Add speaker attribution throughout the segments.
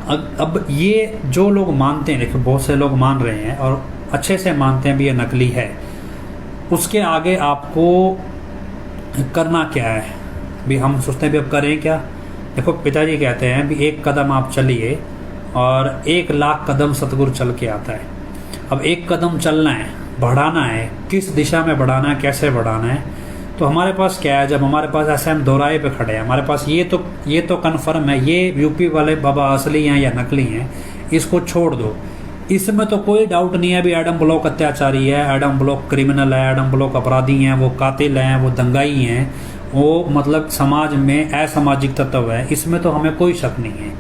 Speaker 1: अब ये जो लोग मानते हैं, देखो बहुत से लोग मान रहे हैं और अच्छे से मानते हैं भी ये नकली है, उसके आगे आपको करना क्या है भी? हम सोचते हैं भी अब करें क्या? देखो पिताजी कहते हैं भी एक कदम आप चलिए और 1,00,000 कदम सतगुरु चल के आता है। अब एक कदम चलना है, बढ़ाना है, किस दिशा में बढ़ाना है, कैसे बढ़ाना है? तो हमारे पास क्या है, जब हमारे पास ऐसे हम दोराहे पे खड़े हैं, हमारे पास ये तो कन्फर्म है ये यूपी वाले बाबा असली हैं या नकली हैं, इसको छोड़ दो। इसमें तो कोई डाउट नहीं है भी एडम ब्लॉक अत्याचारी है, एडम ब्लॉक क्रिमिनल है, एडम ब्लॉक अपराधी हैं, वो कातिल हैं, वो दंगाई हैं, वो मतलब समाज में असामाजिक तत्व है, इसमें तो हमें कोई शक नहीं है।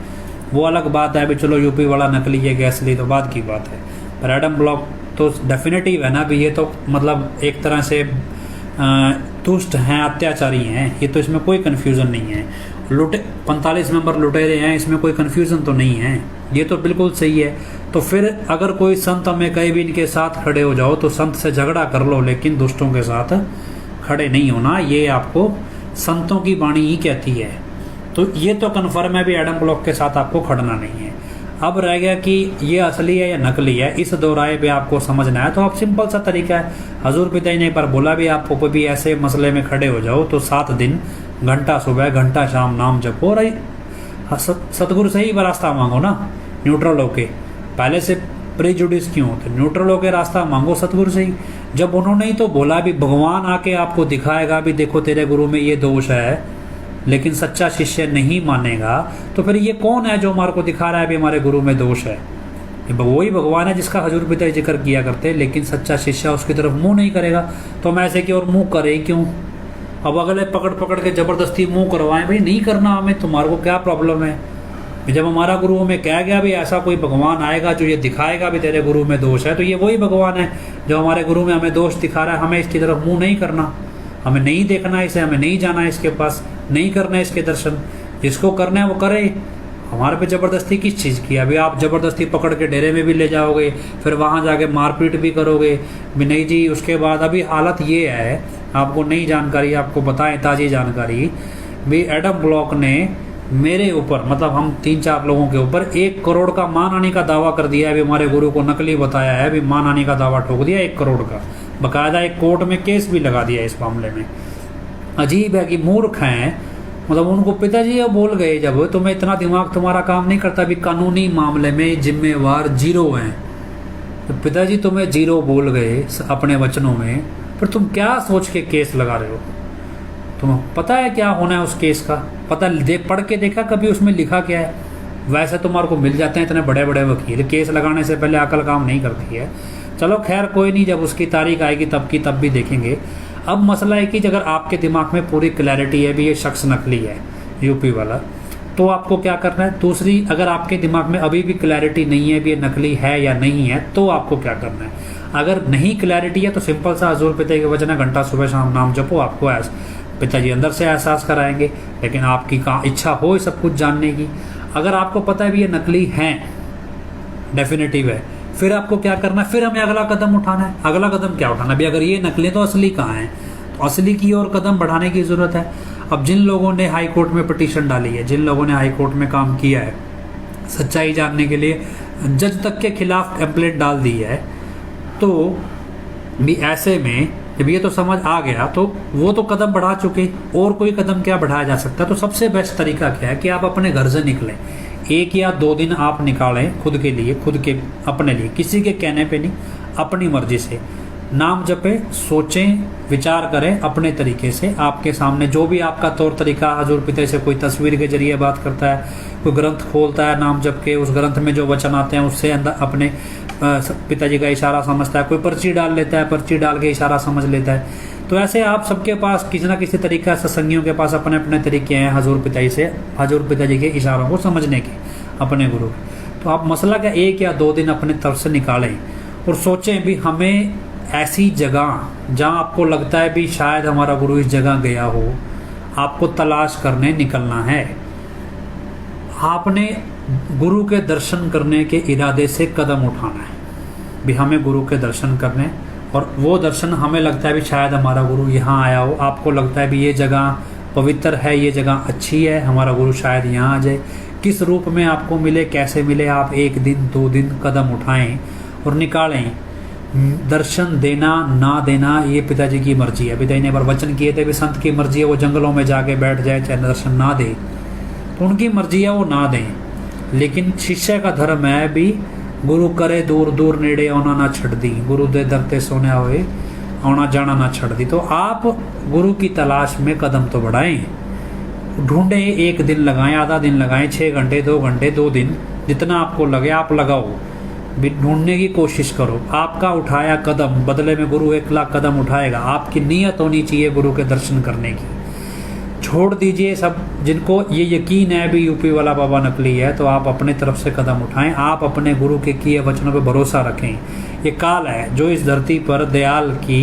Speaker 1: वो अलग बात है भी चलो यूपी वाला नकली है गैस ली तो बाद की बात है, पर एडम ब्लॉक तो डेफिनेटिव है ना भी, ये तो मतलब एक तरह से दुष्ट हैं, अत्याचारी हैं, ये तो इसमें कोई कन्फ्यूज़न नहीं है। 45 मेंबर लुटेरे हैं, इसमें कोई कन्फ्यूज़न तो नहीं है, ये तो बिल्कुल सही है। तो फिर अगर कोई संत हमें कहीं भी इनके साथ खड़े हो जाओ तो संत से झगड़ा कर लो, लेकिन दुष्टों के साथ खड़े नहीं होना, ये आपको संतों की वाणी ही कहती है। तो ये तो कन्फर्म है भी एडम ब्लॉक के साथ आपको खड़ना नहीं है। अब रह गया कि ये असली है या नकली है, इस दोराहे पे आपको समझना है। तो आप सिंपल सा तरीका है, हजूर पिताजी ने एक बार बोला भी आपको कोई भी ऐसे मसले में खड़े हो जाओ तो 7 दिन घंटा सुबह घंटा शाम नाम जपो और सतगुरु से ही रास्ता मांगो ना, न्यूट्रल होके। पहले से प्रेजुडिस क्यों होते, न्यूट्रल होके रास्ता मांगो सतगुरु से ही। जब उन्होंने ही तो बोला भी भगवान आके आपको दिखाएगा भी देखो तेरे गुरु में ये दोष है, लेकिन सच्चा शिष्य नहीं मानेगा, तो फिर ये कौन है जो हमारे को दिखा रहा है भी हमारे गुरु में दोष है? वही भगवान है जिसका हजूर पिताजी जिक्र किया करते, लेकिन सच्चा शिष्य उसकी तरफ मुंह नहीं करेगा। तो हम ऐसे कि और मुंह करे क्यों? अब अगले पकड़ पकड़ के जबरदस्ती मुंह करवाएं, भाई नहीं करना हमें, तुम्हारे को क्या प्रॉब्लम है? जब हमारा गुरु हमें कह गया भी ऐसा कोई भगवान आएगा जो ये दिखाएगा भी तेरे गुरु में दोष है, तो ये वही भगवान है जो हमारे गुरु में हमें दोष दिखा रहा है। हमें इसकी तरफ मुंह नहीं करना, हमें नहीं देखना इसे, हमें नहीं जाना इसके पास, नहीं करना है इसके दर्शन। जिसको करना है वो करे, हमारे पे जबरदस्ती किस चीज़ की? अभी आप जबरदस्ती पकड़ के डेरे में भी ले जाओगे, फिर वहाँ जाके मारपीट भी करोगे भी नहीं जी। उसके बाद अभी हालत ये है, आपको नई जानकारी आपको बताएं, ताज़ी जानकारी भी, एडम ब्लॉक ने मेरे ऊपर मतलब हम 3-4 लोगों के ऊपर 1 करोड़ का मान आने का दावा कर दिया है। अभी हमारे गुरु को नकली बताया है, अभी मान आने का दावा ठोक दिया 1 करोड़ का, बाकायदा एक कोर्ट में केस भी लगा दिया इस मामले में। अजीब है कि मूर्ख हैं, मतलब उनको पिताजी बोल गए जब, तुम्हें इतना दिमाग तुम्हारा काम नहीं करता भी कानूनी मामले में जिम्मेवार 0 हैं। तो पिताजी तुम्हें 0 बोल गए अपने वचनों में, फिर तुम क्या सोच के केस लगा रहे हो? तुम्हें पता है क्या होना है उस केस का? पता पढ़ के देखा कभी उसमें लिखा क्या है? वैसे तुम्हारे को मिल जाते हैं इतने बड़े बड़े वकील, केस लगाने से पहले अकल काम नहीं करती है। चलो खैर कोई नहीं, जब उसकी तारीख आएगी तब की तब भी देखेंगे। अब मसला है कि अगर आपके दिमाग में पूरी क्लैरिटी है भी ये शख्स नकली है यूपी वाला, तो आपको क्या करना है? दूसरी, अगर आपके दिमाग में अभी भी क्लैरिटी नहीं है भी ये नकली है या नहीं है, तो आपको क्या करना है? अगर नहीं क्लैरिटी है तो सिंपल सा हजूर पिताजी के वचन है, घंटा सुबह शाम नाम जपो, आपको पिताजी अंदर से एहसास कराएंगे। लेकिन आपकी इच्छा हो सब कुछ जानने की। अगर आपको पता है भी ये नकली हैं, डेफिनेटिव है, फिर आपको क्या करना है? फिर हमें अगला कदम उठाना है। अगला कदम क्या उठाना है भी? अगर ये नकली तो असली कहाँ है? तो असली की ओर कदम बढ़ाने की ज़रूरत है। अब जिन लोगों ने हाई कोर्ट में पिटीशन डाली है, जिन लोगों ने हाई कोर्ट में काम किया है सच्चाई जानने के लिए, जज तक के खिलाफ कंप्लेंट डाल दी है, तो भी ऐसे में जब ये तो समझ आ गया तो वो तो कदम बढ़ा चुके, और कोई कदम क्या बढ़ाया जा सकता है? तो सबसे बेस्ट तरीका क्या है कि आप अपने घर से निकलें, 1 या 2 दिन आप निकालें खुद के लिए, खुद के अपने लिए, किसी के कहने पे नहीं, अपनी मर्जी से नाम जपे, सोचें, विचार करें अपने तरीके से। आपके सामने जो भी आपका तौर तरीका, हजूर पिताजी से कोई तस्वीर के जरिए बात करता है, कोई ग्रंथ खोलता है नाम जप के, उस ग्रंथ में जो वचन आते हैं उससे अंदर अपने पिताजी का इशारा समझता है, कोई पर्ची डाल लेता है, पर्ची डाल के इशारा समझ लेता है। तो ऐसे आप सबके पास किसी ना किसी तरीका, सत्संगियों के पास अपने अपने तरीके हैं हजूर पिताजी से, हजूर पिताजी के इशारों को समझने के अपने गुरु। तो आप मसला का 1 या 2 दिन अपने तरफ से निकालें और सोचें भी हमें ऐसी जगह जहाँ आपको लगता है भी शायद हमारा गुरु इस जगह गया हो, आपको तलाश करने निकलना है। आपने गुरु के दर्शन करने के इरादे से कदम उठाना है भी हमें गुरु के दर्शन करने, और वो दर्शन हमें लगता है भी शायद हमारा गुरु यहाँ आया हो, आपको लगता है भी ये जगह पवित्र है, ये जगह अच्छी है, हमारा गुरु शायद यहाँ आ जाए, किस रूप में आपको मिले, कैसे मिले, आप 1 दिन 2 दिन कदम उठाएं और निकालें। दर्शन देना ना देना ये पिताजी की मर्जी है। पिताजी ने बार वचन किए थे भी संत की मर्जी है वो जंगलों में जाके बैठ जाए चाहे दर्शन ना दे, तो उनकी मर्जी है वो ना दें। लेकिन शिष्य का धर्म है भी गुरु करे दूर दूर नेड़े आना ना छड़ दी, गुरु दे दरते सोने हुए आना जाना ना छड़ दी। तो आप गुरु की तलाश में कदम तो बढ़ाएं, ढूंढें, 1 दिन लगाएं, आधा दिन लगाएं, 6 घंटे 2 घंटे 2 दिन, जितना आपको लगे आप लगाओ, ढूंढने की कोशिश करो। आपका उठाया कदम बदले में गुरु 1 लाख कदम उठाएगा। आपकी नीयत होनी चाहिए गुरु के दर्शन करने की। छोड़ दीजिए सब, जिनको ये यकीन है भी यूपी वाला बाबा नकली है, तो आप अपने तरफ से कदम उठाएं। आप अपने गुरु के किए वचनों पर भरोसा रखें। ये काल है जो इस धरती पर दयाल की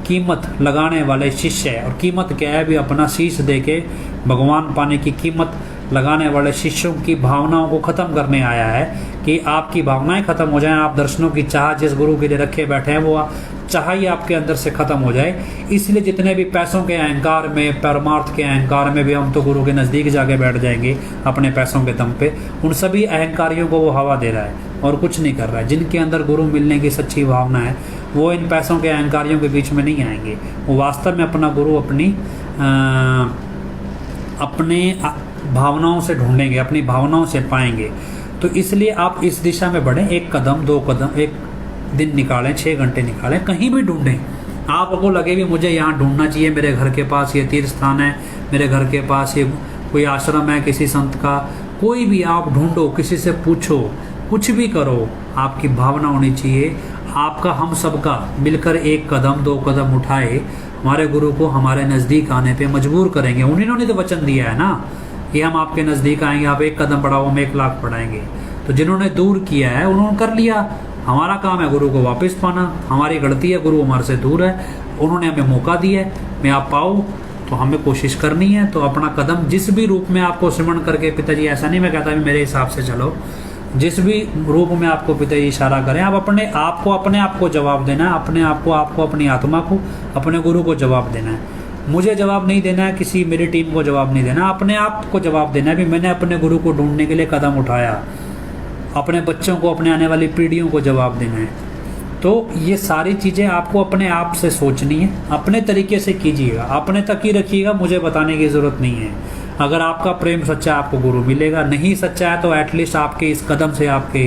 Speaker 1: कीमत लगाने वाले शिष्य है, और कीमत क्या है भी अपना शीश दे के भगवान पाने की कीमत लगाने वाले शिष्यों की भावनाओं को ख़त्म करने आया है कि आपकी भावनाएं ख़त्म हो जाएं, आप दर्शनों की चाह जिस गुरु के लिए रखे बैठे हैं वो चाह ही आपके अंदर से ख़त्म हो जाए। इसलिए जितने भी पैसों के अहंकार में, परमार्थ के अहंकार में भी हम तो गुरु के नज़दीक जाके बैठ जाएंगे अपने पैसों के दम पे, उन सभी अहंकारियों को वो हवा दे रहा है और कुछ नहीं कर रहा है। जिनके अंदर गुरु मिलने की सच्ची भावना है वो इन पैसों के अहंकारियों के बीच में नहीं आएंगे, वो वास्तव में अपना गुरु अपने भावनाओं से ढूंढेंगे, अपनी भावनाओं से पाएंगे। तो इसलिए आप इस दिशा में बढ़ें, 1 कदम 2 कदम, 1 दिन निकालें, 6 घंटे निकालें, कहीं भी ढूंढें। आपको लगे भी मुझे यहाँ ढूंढना चाहिए, मेरे घर के पास ये तीर्थ स्थान है, मेरे घर के पास ये कोई आश्रम है किसी संत का, कोई भी आप ढूंढो, किसी से पूछो, कुछ भी करो, आपकी भावना होनी चाहिए। आपका हम सबका मिलकर 1 कदम 2 कदम उठाए, हमारे गुरु को हमारे नज़दीक आने पे मजबूर करेंगे। उन्होंने तो वचन दिया है ना कि हम आपके नज़दीक आएंगे, आप 1 कदम बढ़ाओ हम 1 लाख बढ़ाएंगे। तो जिन्होंने दूर किया है उन्होंने कर लिया, हमारा काम है गुरु को वापस पाना। हमारी गलती है, गुरु हमारे से दूर है, उन्होंने हमें मौका दिया है, मैं आप पाओ तो हमें कोशिश करनी है। तो अपना कदम जिस भी रूप में आपको स्मरण करके, पिताजी ऐसा नहीं मैं कहता भी मेरे हिसाब से चलो, जिस भी रूप में आपको पिताजी इशारा करें, आप अपने आप को जवाब देना है, अपने आप को, आपको अपनी आत्मा को, अपने गुरु को जवाब देना है। मुझे जवाब नहीं देना है, किसी मेरी टीम को जवाब नहीं देना, अपने आप को जवाब देना है भी मैंने अपने गुरु को ढूंढने के लिए कदम उठाया। अपने बच्चों को, अपने आने वाली पीढ़ियों को जवाब देना है। तो ये सारी चीज़ें आपको अपने आप से सोचनी है, अपने तरीके से कीजिएगा, अपने तक ही रखिएगा, मुझे बताने की ज़रूरत नहीं है। अगर आपका प्रेम सच्चा आपको गुरु मिलेगा, नहीं सच्चा है तो एटलीस्ट आपके इस कदम से आपके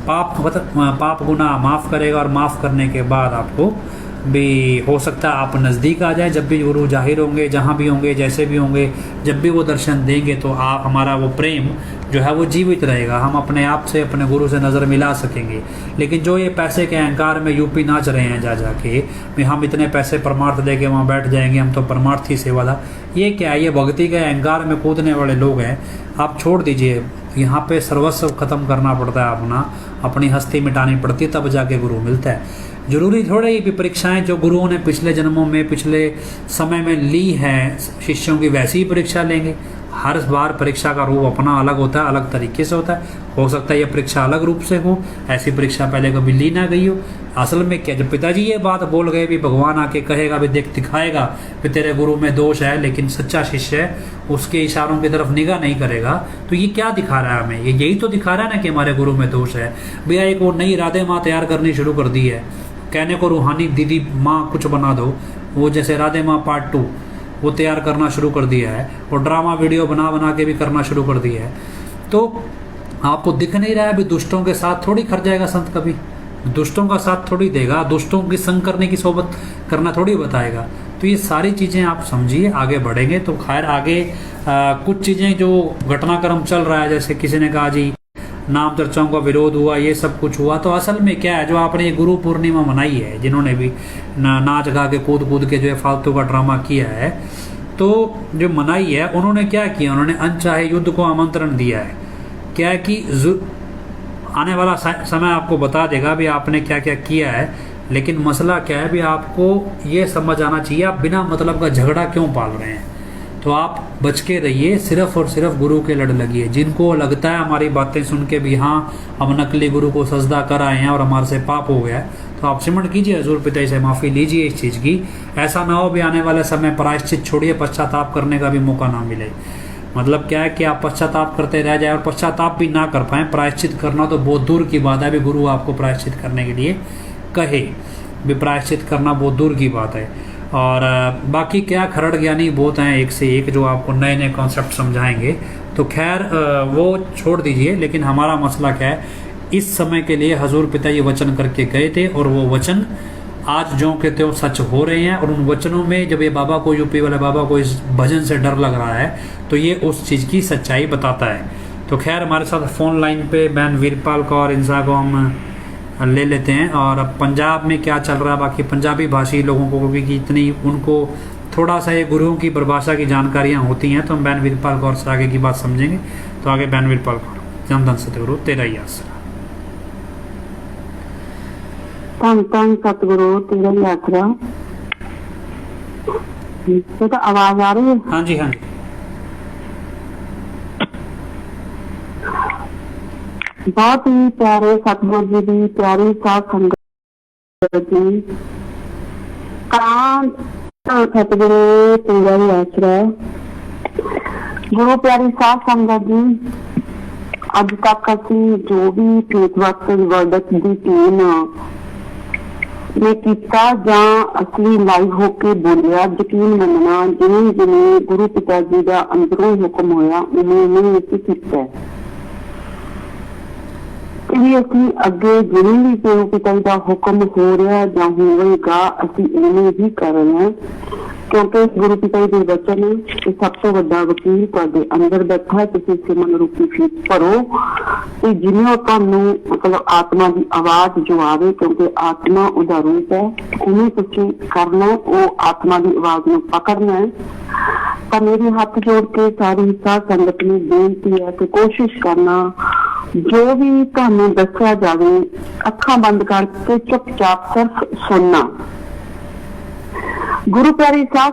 Speaker 1: पाप गुनाह माफ़ करेगा, और माफ़ करने के बाद आपको भी हो सकता है आप नज़दीक आ जाए। जब भी गुरु जाहिर होंगे, जहाँ भी होंगे, जैसे भी होंगे, जब भी वो दर्शन देंगे तो आप, हमारा वो प्रेम जो है वो जीवित रहेगा, हम अपने आप से अपने गुरु से नज़र मिला सकेंगे। लेकिन जो ये पैसे के अहंकार में यूपी नाच रहे हैं जा जाके भी हम इतने पैसे परमार्थ दे के वहाँ बैठ जाएंगे, हम तो परमार्थ ही सेवादार, ये क्या है? ये भक्ति के अहंकार में कूदने वाले लोग हैं। आप छोड़ दीजिए, यहाँ पे सर्वस्व खत्म करना पड़ता है, अपनी हस्ती मिटानी पड़ती है, तब जाके गुरु मिलता है। जरूरी थोड़े ही भी परीक्षाएं जो गुरुओं ने पिछले जन्मों में, पिछले समय में ली हैं शिष्यों की, वैसी ही परीक्षा लेंगे। हर बार परीक्षा का रूप अपना अलग होता है, अलग तरीके से होता है। हो सकता है ये परीक्षा अलग रूप से हो, ऐसी परीक्षा पहले कभी ली ना गई हो। असल में क्या, जब पिताजी ये बात बोल गए भी भगवान आके कहेगा भी देख, दिखाएगा कि तेरे गुरु में दोष है, लेकिन सच्चा शिष्य है उसके इशारों की तरफ निगाह नहीं करेगा, तो ये क्या दिखा रहा है हमें? ये यही तो दिखा रहा है ना कि हमारे गुरु में दोष है। भैया एक वो नई राधे माँ तैयार करनी शुरू कर दी है, कहने को रूहानी दीदी माँ कुछ बना दो, वो जैसे राधे माँ पार्ट 2 वो तैयार करना शुरू कर दिया है, और ड्रामा वीडियो बना बना के भी करना शुरू कर दिया है। तो आपको दिख नहीं रहा है भी दुष्टों के साथ थोड़ी खर जाएगा संत, कभी दुष्टों का साथ थोड़ी देगा, दुष्टों की संग करने की सोबत करना थोड़ी बताएगा। तो ये सारी चीज़ें आप समझिए, आगे बढ़ेंगे तो खैर आगे कुछ चीज़ें जो घटनाक्रम चल रहा है, जैसे किसी ने कहा जी नाम चर्चाओं का विरोध हुआ, ये सब कुछ हुआ, तो असल में क्या है, जो आपने ये गुरु पूर्णिमा मनाई है, जिन्होंने भी नाच गा के कूद के जो है फालतू का ड्रामा किया है, तो जो मनाई है उन्होंने क्या किया, उन्होंने अनचाहे युद्ध को आमंत्रण दिया है। क्या है कि आने वाला समय आपको बता देगा भी आपने क्या क्या किया है, लेकिन मसला क्या है भी आपको ये समझ आना चाहिए आप बिना मतलब का झगड़ा क्यों पाल रहे हैं। तो आप बच के रहिए, सिर्फ और सिर्फ गुरु के लड़ लगिए। जिनको लगता है हमारी बातें सुन के भी हाँ हम नकली गुरु को सजदा कर आए हैं और हमारे से पाप हो गया, तो आप सिमरण कीजिए, हजूर पिताजी से माफ़ी लीजिए इस चीज़ की। ऐसा ना हो भी आने वाले समय प्रायश्चित छोड़िए, पश्चाताप करने का भी मौका ना मिले। मतलब क्या है कि आप पश्चाताप करते रह जाए और पश्चाताप भी ना कर पाए, प्रायश्चित करना तो बहुत दूर की बात है। भी गुरु आपको प्रायश्चित करने के लिए कहे, भी प्रायश्चित करना बहुत दूर की बात है। और बाकी क्या खरड़ ज्ञानी बहुत हैं एक से एक जो आपको नए नए कॉन्सेप्ट समझाएंगे, तो खैर वो छोड़ दीजिए। लेकिन हमारा मसला क्या है, इस समय के लिए हजूर पिता ये वचन करके गए थे और वो वचन आज जो के त्यों सच हो रहे हैं। और उन वचनों में जब ये बाबा को, यूपी वाले बाबा को इस भजन से डर लग रहा है, तो ये उस चीज़ की सच्चाई बताता है। तो खैर हमारे साथ फोन लाइन पे बहन वीरपाल कौर इंसा को हम ले लेते हैं। और अब पंजाब में क्या चल रहा है, बाकी पंजाबी भाषी लोगों को भी इतनी उनको थोड़ा सा ये गुरुओं की परिभाषा की जानकारियाँ होती हैं, तो हम बहन वीरपाल कौर से आगे की बात समझेंगे। तो आगे बहन वीरपाल कौर, जन धन सतगुरु तेरा ही आसरा।
Speaker 2: धन धन सतगुरु तेरा ही आसरा। तो आवाज आ रही है?
Speaker 1: हाँ जी, हाँ जी।
Speaker 2: बहुत ही प्यारे सतगुरु जी की प्यारी साध संगत जी, कान सतगुरु तेरा ही आसरा। गुरु प्यारी साध संगत जी, अज तक असी जो भी फेसबुक वर्ल्ड की टीम ने किया जां असली लाइव होके बोलिया, यकीन मनना जिवें जिवें गुरु पिता जी का अंदरों हुक्म होया उवें उवें असीं कीता है। भी असीं अगे जिवें भी गुरु पिता जी का हुक्म हो रहा जां होवेगा असीं इवें ही कर रहे हैं, क्योंकि गुरु पिता जी के वचन है सब तो वड्डा वकील तुहाडे अंदर बैठा है। तुसीं सिमन रूपी फीस भरो ते जिवें तुहानूं मतलब आत्मा की आवाज जो आवे, क्योंकि आत्मा उहदा रूप है, उन्हें तुसीं करना, वो आत्मा की आवाज नूं पकड़ना है। तो मेरे हाथ जोड़ के सारी साध संगत में बेनती है कि कोशिश करना जो भी तुहानूं दस्सिया जावे अखां बंद करके चुपचाप सिर्फ सुनना। गुरु प्यारी साध